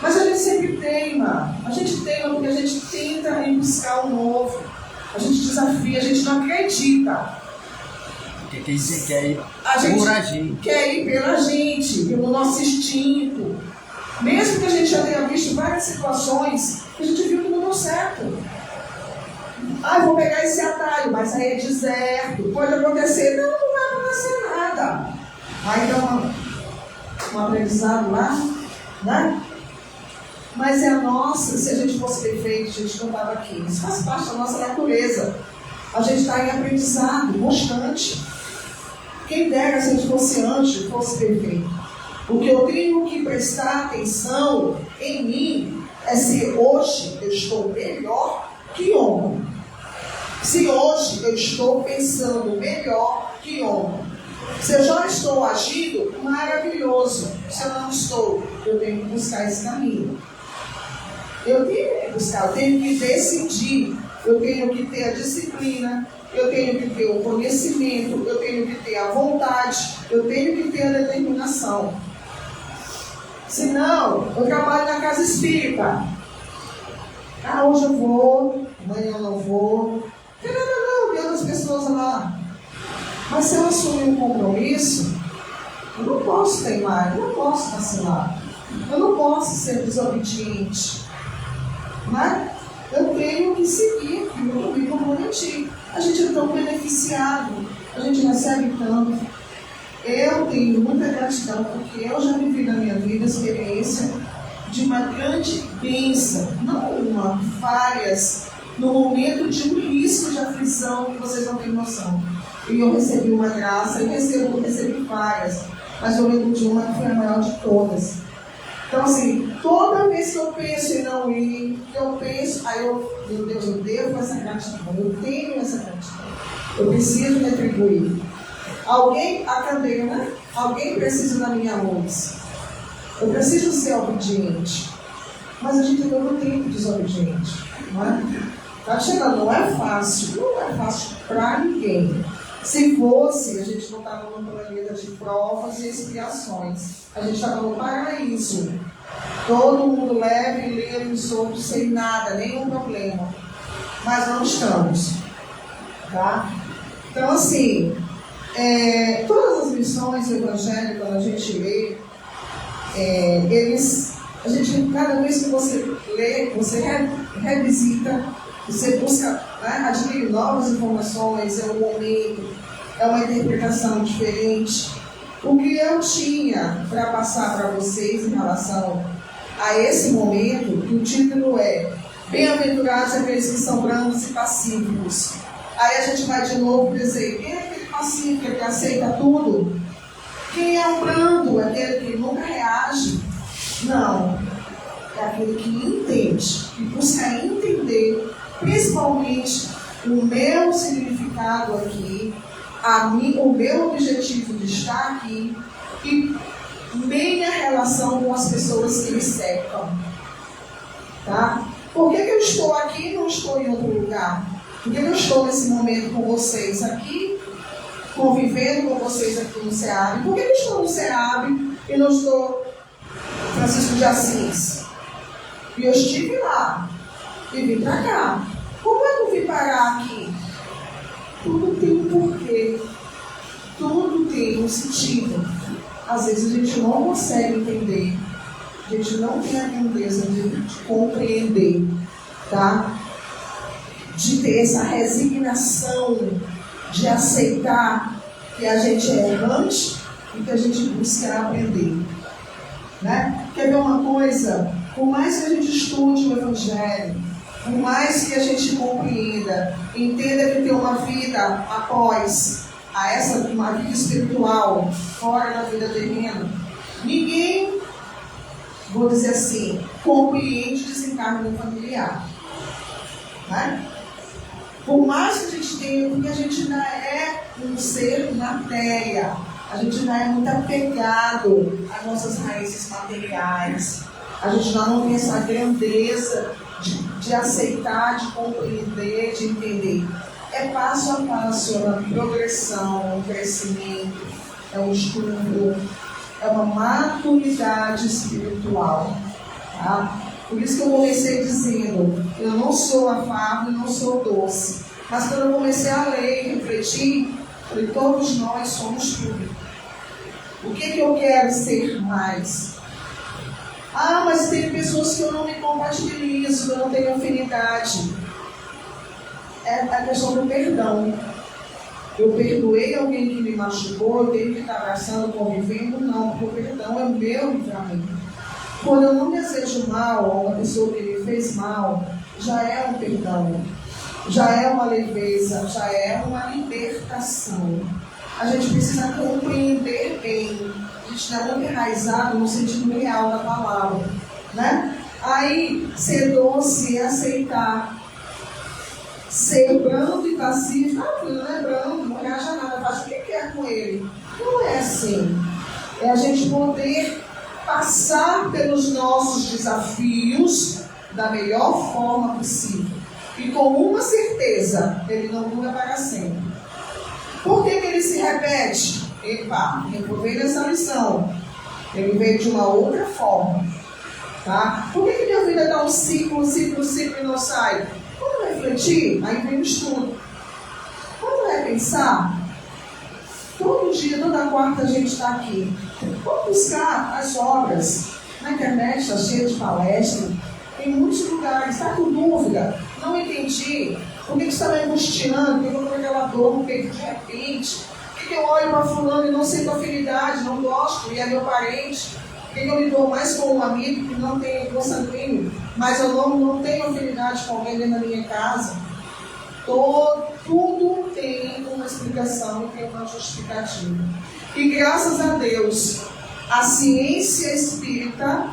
Mas a gente sempre teima. A gente teima porque a gente tenta ir buscar o novo. A gente desafia, a gente não acredita. Porque quem você quer ir A gente por a gente. quer ir pela gente, pelo nosso instinto. Mesmo que a gente já tenha visto várias situações que a gente viu que não deu certo. Ah, eu vou pegar esse atalho, mas aí é deserto. Pode acontecer. Não, não vai acontecer nada. Aí dá um aprendizado lá, né? Mas é a nossa, se a gente fosse perfeito, a gente não estava aqui. Isso faz parte da nossa natureza. A gente está em aprendizado constante. Quem dera se a gente fosse anjo, fosse perfeito. O que eu tenho que prestar atenção em mim é se hoje eu estou melhor que ontem. Se hoje eu estou pensando melhor que ontem. Se eu já estou agindo, maravilhoso. Se eu não estou, eu tenho que buscar esse caminho. Eu tenho que buscar, eu tenho que decidir, eu tenho que ter a disciplina, eu tenho que ter o conhecimento, eu tenho que ter a vontade, eu tenho que ter a determinação. Senão, eu trabalho na casa espírita. Ah, hoje eu vou, amanhã eu não vou. Não, tem outras pessoas lá. Mas se eu assumir um compromisso, eu não posso teimar, eu não posso vacilar. Eu não posso ser desobediente. Mas eu tenho que seguir aquilo que eu me comprometi. A gente é tão beneficiado, a gente recebe tanto. Eu tenho muita gratidão, porque eu já vivi na minha vida a experiência de uma grande bênção, não uma, várias, no momento de um risco de aflição que vocês não têm noção. E eu recebi uma graça, eu recebi várias, mas eu lembro de uma que foi a maior de todas. Então, assim, toda vez que eu penso em não ir, que eu penso, aí meu Deus, eu devo essa gratidão, eu tenho essa gratidão, eu preciso retribuir. Alguém, a cadeira, né? Alguém precisa da minha luz. Eu preciso ser obediente. Mas a gente tem todo tempo desobediente, não é? Tá chegando, não é fácil para ninguém. Se fosse, a gente não estava no planeta de provas e expiações. A gente estava no paraíso. Todo mundo leve, leve e solto, sem nada, nenhum problema. Mas não estamos. Tá? Então, assim, todas as missões evangélicas, quando a gente lê, a gente, cada vez que você lê, você revisita, você busca, né, adquirir novas informações, é um momento, é uma interpretação diferente. O que eu tinha para passar para vocês em relação a esse momento, que o título é Bem-aventurados aqueles que são brandos e pacíficos. Aí a gente vai de novo dizer, quem é aquele pacífico que aceita tudo? Quem é o brando? Aquele que nunca reage? Não. É aquele que entende, que busca entender, principalmente o meu significado aqui, o meu objetivo de estar aqui e minha relação com as pessoas que me cercam. Tá? Por que eu estou aqui e não estou em outro lugar? Por que eu estou nesse momento com vocês aqui, convivendo com vocês aqui no SEAB? Por que eu estou no SEAB e não estou Francisco de Assis? E eu estive lá e vim para cá. Como é que eu vim parar aqui? Tudo tem um porquê. Tudo tem um sentido. Às vezes a gente não consegue entender. A gente não tem a grandeza de compreender, tá? De ter essa resignação, de aceitar que a gente é errante e que a gente busca aprender. Né? Quer ver uma coisa? Por mais que a gente estude o Evangelho, por mais que a gente compreenda, entenda que tem uma vida após uma vida espiritual, fora da vida terrena, ninguém, vou dizer assim, compreende o desencargo familiar. Né? Por mais que a gente tenha, porque a gente ainda é um ser matéria, a gente ainda é muito apegado às nossas raízes materiais, a gente ainda não tem essa grandeza de aceitar, de compreender, de entender. É passo a passo, é uma progressão, é um crescimento, é um estudo, é uma maturidade espiritual. Tá? Por isso que eu comecei dizendo, eu não sou amável, não sou doce. Mas quando eu comecei a ler e refletir, falei, todos nós somos tudo. O que eu quero ser mais? Ah, mas tem pessoas que eu não me compatibilizo, eu não tenho afinidade. É a questão do perdão. Eu perdoei alguém que me machucou, eu tenho que estar abraçando, convivendo? Não, porque o perdão é meu livramento. Quando eu não desejo mal a uma pessoa que me fez mal, já é um perdão, já é uma leveza, já é uma libertação. A gente precisa compreender bem, a gente está muito enraizado no sentido real da palavra, né? Aí, ser doce, aceitar, ser brando e pacífico, filho, não é brando, não reage a nada, faz o que quer com ele. Não é assim. É a gente poder passar pelos nossos desafios da melhor forma possível. E com uma certeza, ele não dura para sempre. Por que ele se repete? Epa, eu veio nessa lição. Ele veio de uma outra forma. Tá? Por que minha vida dá um ciclo e não sai? Vamos refletir? Aí vem o estudo. Vamos repensar? Todo dia, toda quarta a gente está aqui. Vamos buscar as obras. Na internet está cheia de palestras. Em muitos lugares. Está com dúvida? Não entendi. Por que você está me angustiando? Por que eu estou com aquela dor no peito de repente? Por que eu olho para fulano e não sinto afinidade, não gosto, e é meu parente? Por que eu me dou mais com um amigo que não tem consanguíneo, mas eu não tenho afinidade com alguém dentro da minha casa? Tudo tem uma explicação e tem uma justificativa. E graças a Deus, a ciência espírita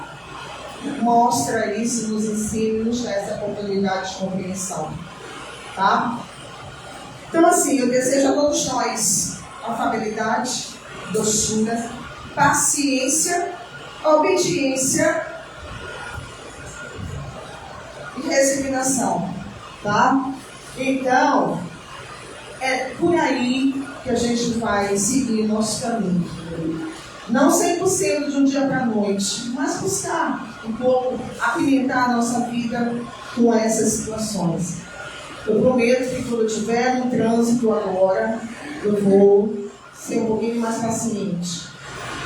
mostra isso, nos ensina e nos dá essa oportunidade de compreensão. Tá? Então, assim, eu desejo a todos nós afabilidade, doçura, paciência, obediência e resignação. Tá? Então, é por aí que a gente vai seguir nosso caminho. Não 100% de um dia para a noite, mas buscar um pouco apimentar a nossa vida com essas situações. Eu prometo que quando eu estiver no trânsito agora, eu vou ser um pouquinho mais paciente.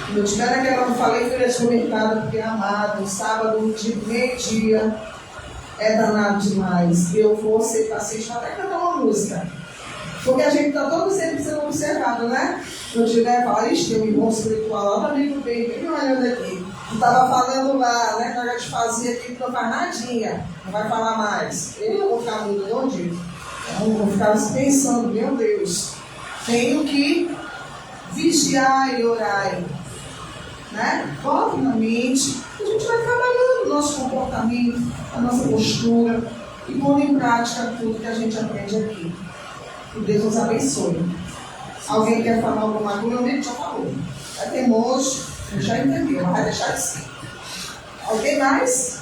Quando eu estiver naquela, eu falei feira de mercado, porque é amado, sábado de meio-dia, é danado demais. Eu vou ser paciente, vou até cantar uma música. Porque a gente está todo sempre sendo observado, né? Quando eu estiver falando, tem um irmão espiritual lá também, bem me olhando aqui. Eu estava falando lá, né? Que a gente fazia aqui, que não faz nadinha, não vai falar mais. Eu não vou ficar muito longe. Então, eu vou ficar pensando, meu Deus, tenho que vigiar e orar. Né? Coloque na mente, a gente vai trabalhando o nosso comportamento, a nossa postura e pondo em prática tudo que a gente aprende aqui. Que Deus nos abençoe. Alguém quer falar alguma coisa? Eu já falou. É teimoso, já entendeu, mas vai deixar de ser. Alguém mais?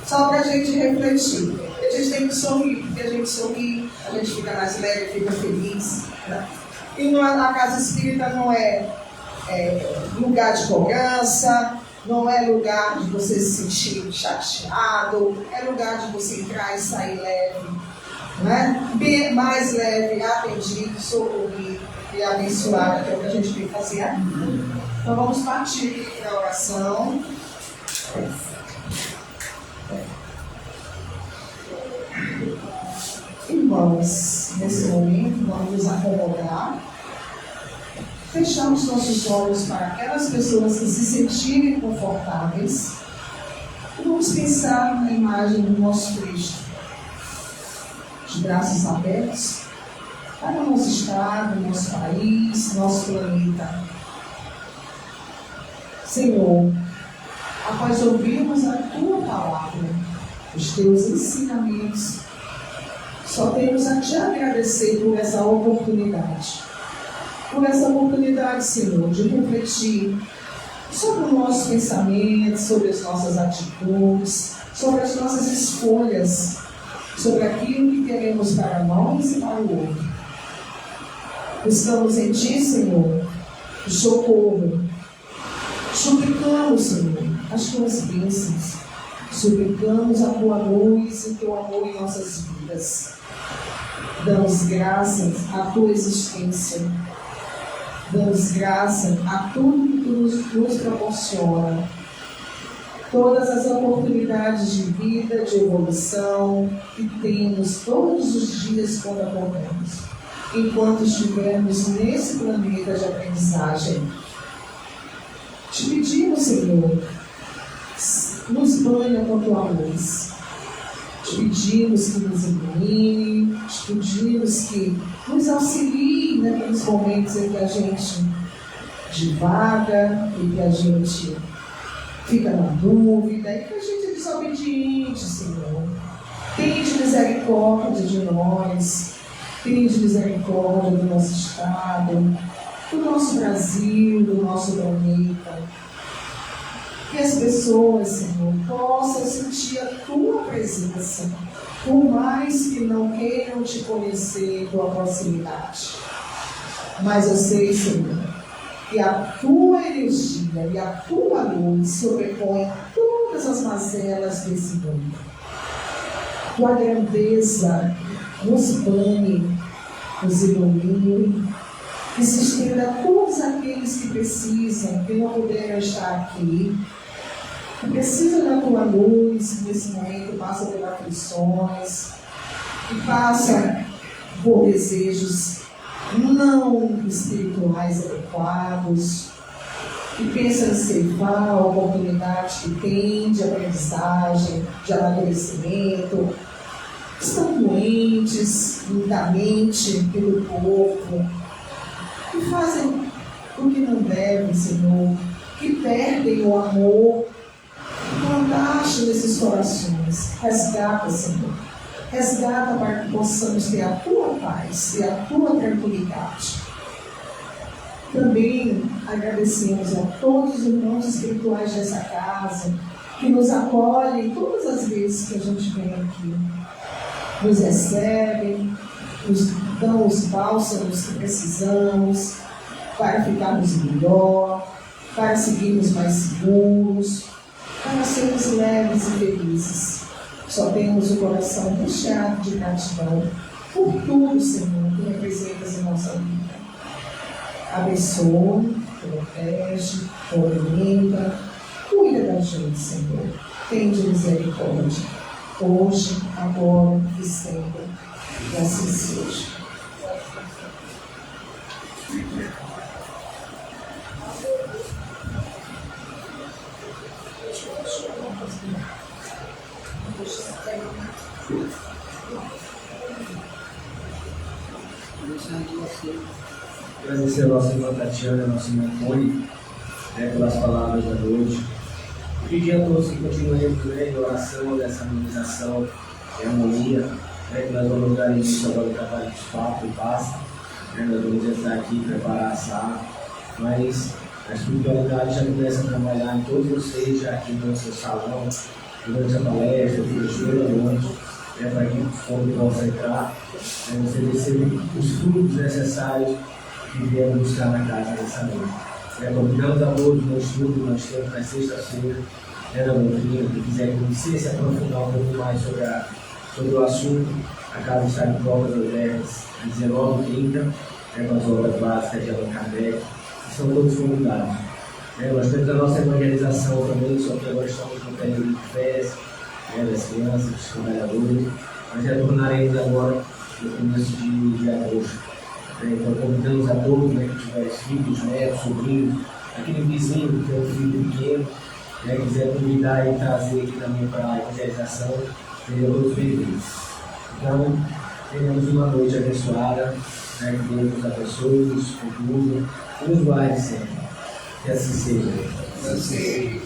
Só para a gente refletir. A gente tem que sorrir, porque a gente sorri, a gente fica mais leve, fica feliz. Né? E a casa espírita não é lugar de cobrança, não é lugar de você se sentir chateado, é lugar de você entrar e sair leve, né? Bem mais leve, atendido, socorrido e abençoado, que é o que a gente tem que fazer aqui. Então vamos partir para a oração. Irmãos, nesse momento vamos nos acomodar. Fechamos nossos olhos para aquelas pessoas que se sentirem confortáveis. Vamos pensar na imagem do nosso Cristo, de braços abertos, para o nosso estado, nosso país, nosso planeta. Senhor, após ouvirmos a Tua palavra, os Teus ensinamentos, só temos a Te agradecer por essa oportunidade. Por essa oportunidade, Senhor, de refletir sobre o nosso pensamento, sobre as nossas atitudes, sobre as nossas escolhas, sobre aquilo que queremos para nós e para o outro. Buscamos em Ti, Senhor, o socorro. Suplicamos, Senhor, as Tuas bênçãos. Suplicamos a Tua luz e o Teu amor em nossas vidas. Damos graças à Tua existência. Damos graças a tudo que Tu nos proporciona. Todas as oportunidades de vida, de evolução que temos todos os dias quando acordamos, enquanto estivermos nesse planeta de aprendizagem. Te pedimos, Senhor, nos banha com Tua luz. Te pedimos que nos ilumine, te pedimos que nos auxilie naqueles momentos em que a gente divaga, em que a gente fica na dúvida, em que a gente é desobediente, Senhor. Tende misericórdia de nós, tende misericórdia do nosso estado, do nosso Brasil, do nosso planeta. Que as pessoas, Senhor, possam sentir a Tua presença, por mais que não queiram Te conhecer Tua proximidade. Mas eu sei, Senhor, que a Tua energia e a Tua luz sobrepõem todas as mazelas desse mundo. Tua grandeza nos banhe, nos ilumine, que se estenda a todos aqueles que precisam, que não puderam estar aqui, que precisam da Tua luz, nesse momento passa por aflições, que passa por desejos não espirituais adequados, que pensa em ceifar a oportunidade que tem de aprendizagem, de amadurecimento, estão doentes da mente e do corpo, que fazem o que não devem, Senhor, que perdem o amor que plantaste nesses corações. Resgata, Senhor. Resgata para que possamos ter a Tua paz e a Tua tranquilidade. Também agradecemos a todos os irmãos espirituais dessa casa que nos acolhem todas as vezes que a gente vem aqui. Nos recebem, nos dão os bálsamos que precisamos para ficarmos melhor, para seguirmos mais seguros, para sermos leves e felizes. Só temos o coração recheado de gratidão por tudo, Senhor, que representas em nossa vida. Abençoa, protege, orienta, cuida da gente, Senhor. Tende misericórdia, hoje, agora e sempre. Que assim seja. Agradecer a nossa irmã Tatiana, a nossa irmã Cone, pelas palavras da noite. Pedir a todos que continuem em oração dessa harmonização e harmonia, que nós vamos dar início agora ao trabalho de fato e paz. Nós vamos entrar aqui e preparar a sala, mas a espiritualidade já começa a trabalhar em todos vocês, já aqui no seu salão, durante a palestra, durante a noite, para que todos possam entrar, oferecer os frutos necessários que viemos buscar na casa dessa noite. Convidamos a todos no estudo que nós temos na sexta-feira, na doutrina, que quiser conhecer, se aprofundar um pouco mais sobre o assunto. A casa está em Covas das Ervas, às 19h30, com as obras básicas de Allan Kardec. São todos convidados. Nós temos a nossa evangelização também, só que agora estamos no período de férias, das crianças, dos trabalhadores. Nós retornaremos agora no começo de agosto. Então convidamos a todos que tiverem filhos, netos, sobrinhos, aquele vizinho que tem um filho pequeno, quiser convidar e trazer aqui também para a evangelização, seriam todos bem-vindos. Então, tenhamos uma noite abençoada, que Deus nos abençoe, nos conduza, e nos guarde sempre. Que assim seja. Assim.